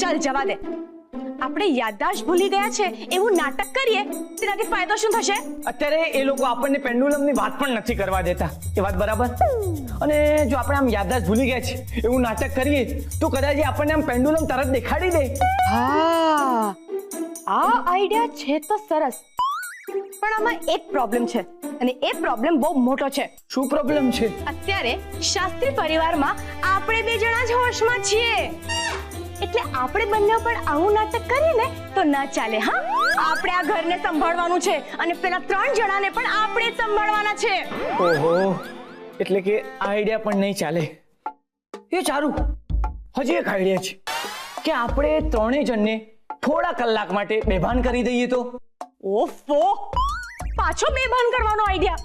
ચાલ જવા દે, આપણે યાદદાશ્ત ભૂલી ગયા છે એવું નાટક કરીએ તેનાથી ફાયદો શું થશે? અત્યારે એ લોકો આપણને પેન્ડુલમની વાત પણ નથી કરવા દેતા, એ વાત બરાબર. અને જો આપણે આમ યાદદાશ્ત ભૂલી ગયા છે એવું નાટક કરીએ તો કદાચ આપણને આમ પેન્ડુલમ તરત દેખાડી દે. હા, આ આઈડિયા છે તો સરસ, પણ આમાં એક પ્રોબ્લેમ છે અને એ પ્રોબ્લેમ બહુ મોટો છે. શું પ્રોબ્લેમ છે? અત્યારે શાસ્ત્રી પરિવારમાં આપણે બે જણા જ હોશમાં છીએ, એટલે આપણે બંને પણ આવું નાટક કરીએ ને તો ના ચાલે. હા, આપણે આ ઘરને સંભાળવાનું છે અને પેલા 3 જણાને પણ આપણે જ સંભાળવાના છે. ઓહો, એટલે કે આ આઈડિયા પણ નહીં ચાલે. એ સારું, હજી એક આઈડિયા છે કે આપણે 3 જણને થોડા કલાક માટે બેભાન કરી દઈએ તો. ઓફો, પાછો બેભાન કરવાનો આઈડિયા.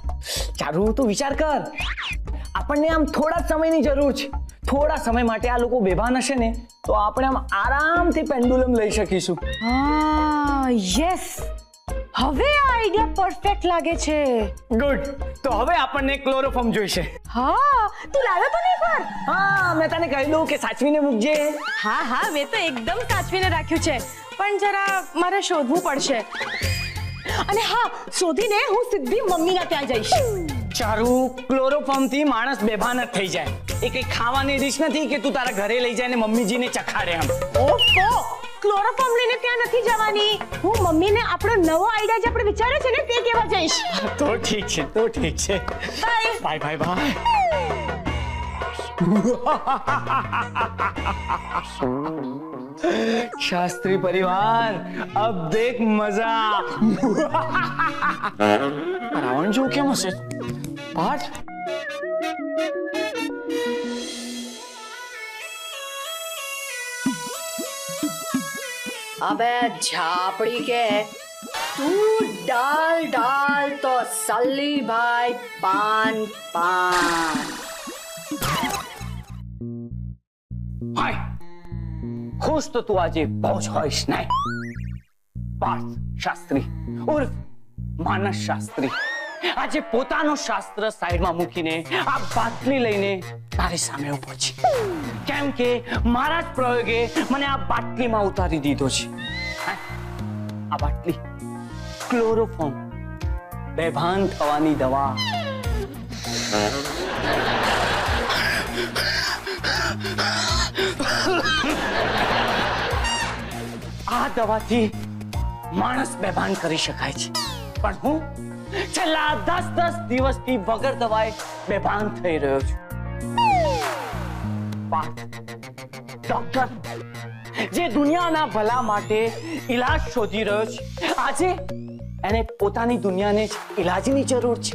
ચારું, તું વિચાર કર, આપણને આમ થોડા સમયની જરૂર છે. થોડા સમય માટે આ લોકો બેભાન હશે ને તો આપણે આમ આરામથી પેન્ડુલમ લઈ શકીશું. હા, યસ, હવે આ આઈડિયા પરફેક્ટ લાગે છે. ગુડ, તો હવે આપણને ક્લોરોફોર્મ જોઈશે. હા, તું લાવ્યો તો ને એકવાર? હા, મેં તને કહી દઉં કે સાચવીને મૂકજે. હા હા, મેં તો એકદમ સાચવીને રાખ્યું છે, પણ જરા મારે શોધવું પડશે. અને હા, શોધીને હું સીધી મમ્મીના ત્યાં જઈશ. ચારું, ક્લોરોફોર્મ થી માણસ બેભાન જ થઈ જાય. એ કઈ ખાવાની ડીશ નથી કે તું તારા ઘરે લઈ જાય ને મમ્મીજીને ચખાડે આમ. ઓફો, ક્લોરોફોર્મ લઈને ત્યાં નથી જવાની. હું મમ્મીને આપણો નવો આઈડિયા જે આપણે વિચાર્યો છે ને તે કહેવા જઈશ. તો ઠીક છે, તો ઠીક છે. Bye bye bye bye. Shastri परिवार, अब देख मजा. रावण जो क्या मसे पाठ. अबे झापड़ी के तू डाल डाल तो सल्ली भाई पान पान. हाय, खुश तो तू आज पहुंच होइश नहीं. पार्थ शास्त्री उर्फ मानस शास्त्री આજે પોતાનો શાસ્ત્ર સાઈડમાં મૂકીને આ બાટલી લઈને તારી સામે ઉભો છે, કેમ કે મારા જ પ્રયોગે મને આ બાટલીમાં ઉતારી દીધો છે. આ બાટલી ક્લોરોફોર્મ, બેભાન થવાની દવા. આ દવાથી માણસ બેભાન કરી શકાય છે, પણ હું છેલ્લા 10 દિવસથી વગર દવાએ બેભાન થઈ રહ્યો છું. ડોક્ટર જે દુનિયાના ભલા માટે ઈલાજ શોધી રહ્યો છે, આજે એને પોતાની દુનિયાને જ ઈલાજની જરૂર છે,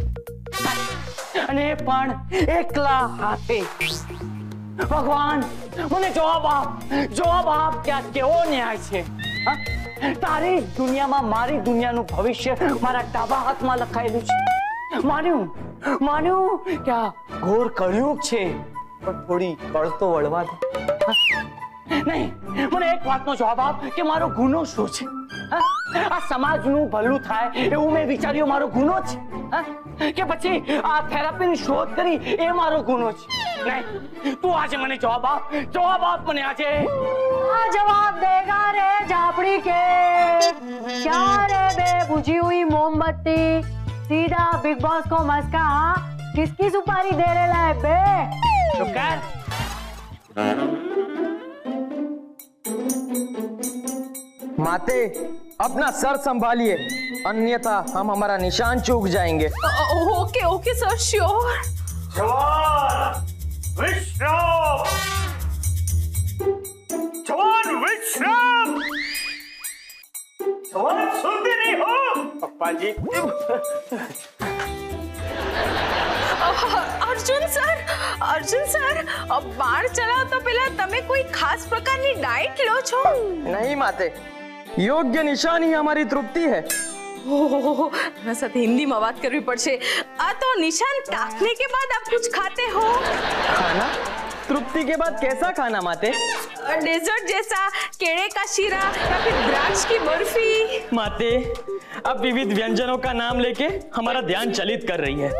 અને પણ એકલા હાથે. ભગવાન, મને જવાબ આપ કે આ કેવો ન્યાય છે? તારી દુનિયામાં મારી દુનિયાનું ભવિષ્ય મારા ડાબા હાથમાં લખાયેલું છે. માન્યું કે આ ઘોર કળયુગ છે, પણ થોડી કળ તો વળવા દે. નહીં, મને એક વાતનો જવાબ આપ કે મારો ગુનો શું છે? આ સમાજનું ભલું થાય એવું મેં વિચાર્યું મારો ગુનો છે, કે પછી આ થેરાપીની શોધ કરી એ મારો ગુનો છે? નહીં, તું આજે મને જવાબ આપ મને આજે. जवाब देगा रे झापड़ी के. क्या रे बे बुझी हुई मोमबत्ती, सीधा बिग बॉस को मस्का. हाँ, किसकी सुपारी दे रहा है बे? तो कर. माते, अपना सर संभालिए, अन्यथा हम हमारा निशान चूक जाएंगे. Okay okay sir, sure. जवान विश्राम, जवान विश्राम. जवान सुनते नहीं हो? पप्पा जी. અર્જુન સર, બાળ ચલાવતા પહેલા તમે કોઈ ખાસ પ્રકારની ડાયટ લો છો? नहीं माते, योग्य निशान ही हमारी तृप्ति है. ओह, मेरे साथ हिंदी में बात करनी पड़શે. आ तो निशान टाकने के बाद आप कुछ खाते हो? खाना? तृप्ति के बाद कैसा खाना माते? डेजर्ट जैसा, केले का शीरा या फिर द्राक्ष की बर्फी. माते, अब विविध व्यंजनों का नाम लेके हमारा ध्यान चलित कर रही है.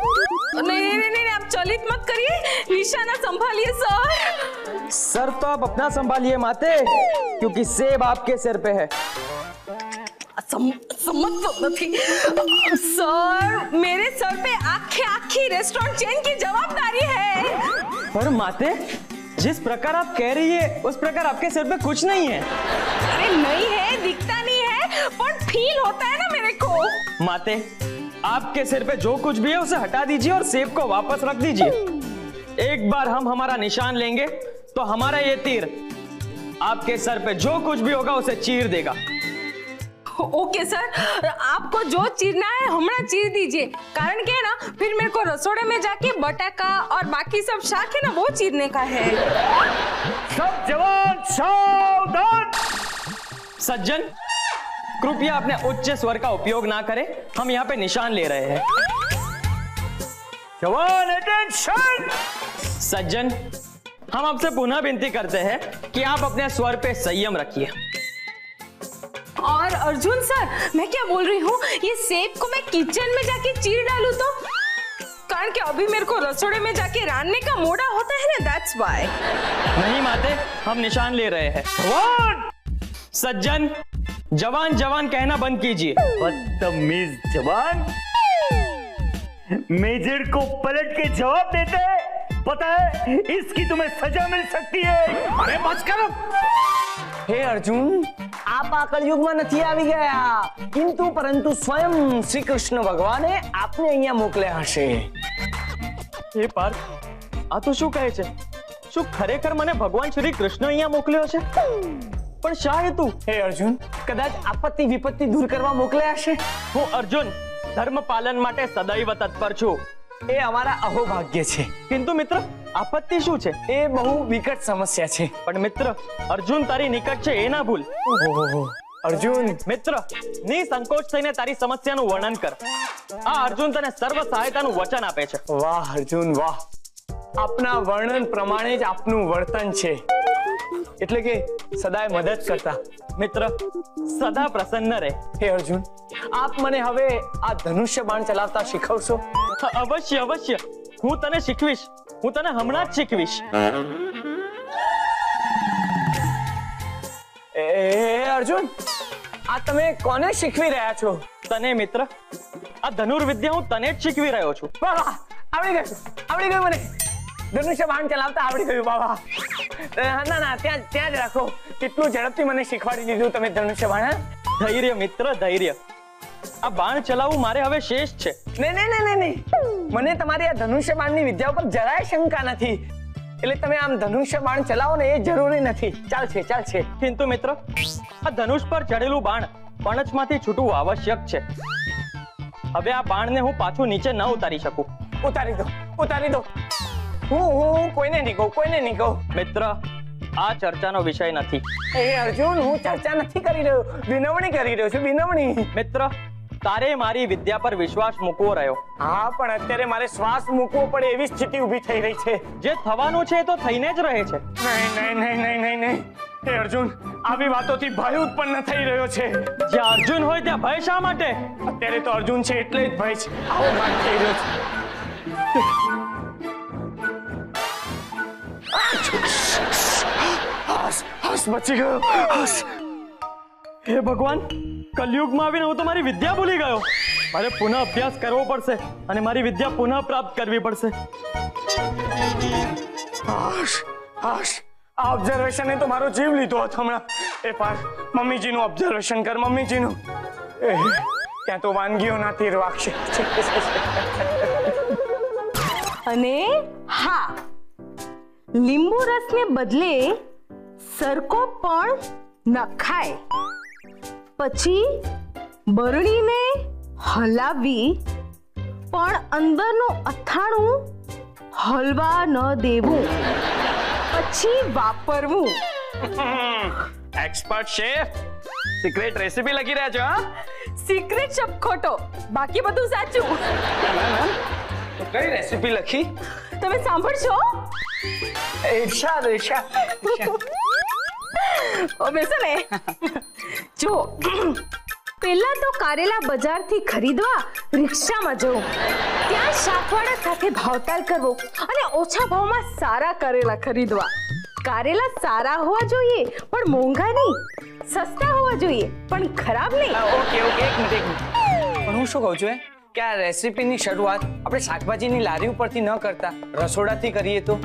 नहीं, आप चलित मत करिए, निशाना संभालिए सर। सर तो आप अपना संभालिए माते, क्योंकि सेब आपके सिर पे है। समझ नहीं सर, मेरे सर पे आखी रेस्टोरेंट चेन की जवाबदारी है। पर माते, जिस प्रकार आप कह रही है उस प्रकार आपके सिर पे कुछ नहीं है। अरे नहीं है, दिखता नहीं है, पर फील होता है ना मेरे को। माते, आपके सिर पे जो कुछ भी है उसे हटा दीजिए और सेब को वापस रख दीजिए। एक बार हम हमारा निशान लेंगे तो हमारा ये तीर आपके सर पे जो कुछ भी होगा उसे चीर देगा। ओके सर, आपको जो चीरना है हमरा चीर दीजिए, कारण क्या है ना, फिर मेरे को रसोड़े में जाके बटाका और बाकी सब शाक है ना वो चीरने का है। सब जवान सावधान। सज्जन, कृपया अपने उच्च स्वर का उपयोग ना करें, हम यहाँ पे निशान ले रहे हैं। जवान अटेंशन। सज्जन, हम आपसे पुनः विनती करते हैं कि आप अपने स्वर पे संयम रखिए। और अर्जुन सर, मैं क्या बोल रही हूँ, ये सेब को मैं किचन में जाके चीर डालूं तो, कारण कि अभी मेरे को रसोड़े में जाके रांधने का मोड़ा होता है ना, दैट्स व्हाई। नहीं माते, हम निशान ले रहे हैं। जवान। सज्जन, जवान जवान कहना बंद कीजिए। बदतमीज जवान, मेजर को पलट के जवाब देते हैं, पता है इसकी तुम्हें सजा मिल सकती है। अरे बस करो। हे अर्जुन, आप આ કળયુગમાં નથી આવી ગયા, કિંતુ પરંતુ સ્વયં શ્રી કૃષ્ણ ભગવાને આપને અહીંયા મોકલ્યા હશે। હે પાર્થ, આ તો શું કહે છે? શું ખરેખર મને ભગવાન શ્રી કૃષ્ણ અહીંયા મોકલ્યો છે? પણ શા હેતુ? હે અર્જુન, કદાચ આપત્તિ વિપત્તિ દૂર કરવા મોકલ્યા હશે। હું અર્જુન ધર્મ પાલન માટે સદૈવ તત્પર છું, એ અમારા અહોભાગ્ય છે। કિંતુ મિત્ર, આપત્તિ શું છે? એ બહુ વિકટ સમસ્યા છે। પણ મિત્ર, અર્જુન તારી નિકટ છે એ ના ભૂલ। ઓહો અર્જુન, મિત્ર નિસંકોચ થઈને તારી સમસ્યાનું વર્ણન કર। આ અર્જુન તને સર્વ સહાયતાનું વચન આપે છે। વાહ અર્જુન વાહ, આપના વર્ણન પ્રમાણે જ આપનું વર્તન છે, એટલે કે સદાય મદદ કરતા। મિત્ર સદા પ્રસન્ન રહે। હે અર્જુન, આપ મને હવે આ ધનુષ્ય બાણ ચલાવતા શીખવશો? અવશ્ય અવશ્ય, હું તને શીખવીશ, હું તને હમણાં જ શીખવીશ। એ અર્જુન, આ તમે કોને શીખવી રહ્યા છો? તને મિત્ર, આ ધનુર્વિદ્યા હું તને જ શીખવી રહ્યો છું। વાહ વાહ, આવડી ગયું મને ધનુષ્ય બાણ ચલાવતા આવડી ગયું। વાહ વાહ, ના ના, ત્યાં જ રાખો। કેટલું ઝડપથી મને શીખવાડી દીધું તમે ધનુષ્ય બાણ। ધૈર્ય મિત્ર ધૈર્ય, આ બાણ ચલાવવું મારે હવે શેષ છે। નહીં, મને તમારી આ ધનુષ્ય બાણની વિદ્યા ઉપર જરાય શંકા નથી, એટલે તમે આમ ધનુષ્ય બાણ ચલાવો ને એ જરૂરી નથી। ચાલશે। કિંતુ મિત્ર, આ ધનુષ પર ચડેલું બાણ પણછમાંથી છૂટવું આવશ્યક છે। હવે આ બાણને હું પાછું નીચે ન ઉતારી શકું। ઉતારી દો। હું કોઈને નહીં કહું। મિત્ર, આ ચર્ચાનો વિષય નથી। એ અર્જુન, હું ચર્ચા નથી કરી રહ્યો, વિનવણી કરી રહ્યો છું, વિનવણી। મિત્ર, તારે મારી વિદ્યા પર વિશ્વાસ મૂકવો રહ્યો। હા, પણ અત્યારે મારે શ્વાસ મૂકવો પડે એવી સ્થિતિ ઊભી થઈ રહી છે। જે થવાનું છે એ તો થઈને જ રહે છે। નહીં, એ અર્જુન, આવી વાતોથી ભય ઉત્પન્ન થઈ રહ્યો છે। જ્યાં અર્જુન હોય ત્યાં ભય શા માટે? અત્યારે તો અર્જુન છે એટલે જ ભય છે, આવો વાત થઈ રહ્યો છે। બચી ગયો। હે ભગવાન, કલયુગમાં આવીને હું તો મારી વિદ્યા ભૂલી ગયો। મારે પુનઃ અભ્યાસ કરવો પડશે અને મારી વિદ્યા પુનઃ પ્રાપ્ત કરવી પડશે। આ ઓબ્ઝર્વેશને તો મારો જીવ લીધો હતો હમણાં। એ પાર, મમ્મીજીનું ઓબ્ઝર્વેશન કર, મમ્મીજીનું। ત્યાં તો વાનગીઓના તીર વાગશે। અને હા, લીંબુ રસને બદલે સરકો પણ નખાય, પછી બરણીને હલાવી પણ અંદરનું અથાણું હલવા ન દેવું, પછી વાપરવું। એક્સપર્ટ શેફ, સિક્રેટ રેસીપી લખી રહ્યા છો? સિક્રેટ શબ્દ ખોટો, બાકી બધું સાચું। તો કઈ રેસીપી લખી? તમે સાંભળશો? ઈર્ષાદ। ઓ બેસો ને। જો, પહેલા તો કારેલા બજારથી ખરીદવા રિક્ષામાં જવું, ત્યાં શાકવાળા સાથે ભાવતાલ કરવો અને ઓછા ભાવમાં સારા કારેલા ખરીદવા. કારેલા સારા હોવા જોઈએ પણ મોંઘા નહીં, સસ્તા હોવા જોઈએ પણ ખરાબ નહીં. ઓકે ઓકે, એક મિનિટ. પણ હું શું કહું છું કે આ રેસીપીની શરૂઆત આપણે શાકભાજીની લારી ઉપરથી ન કરતા રસોડાથી કરીએ તો?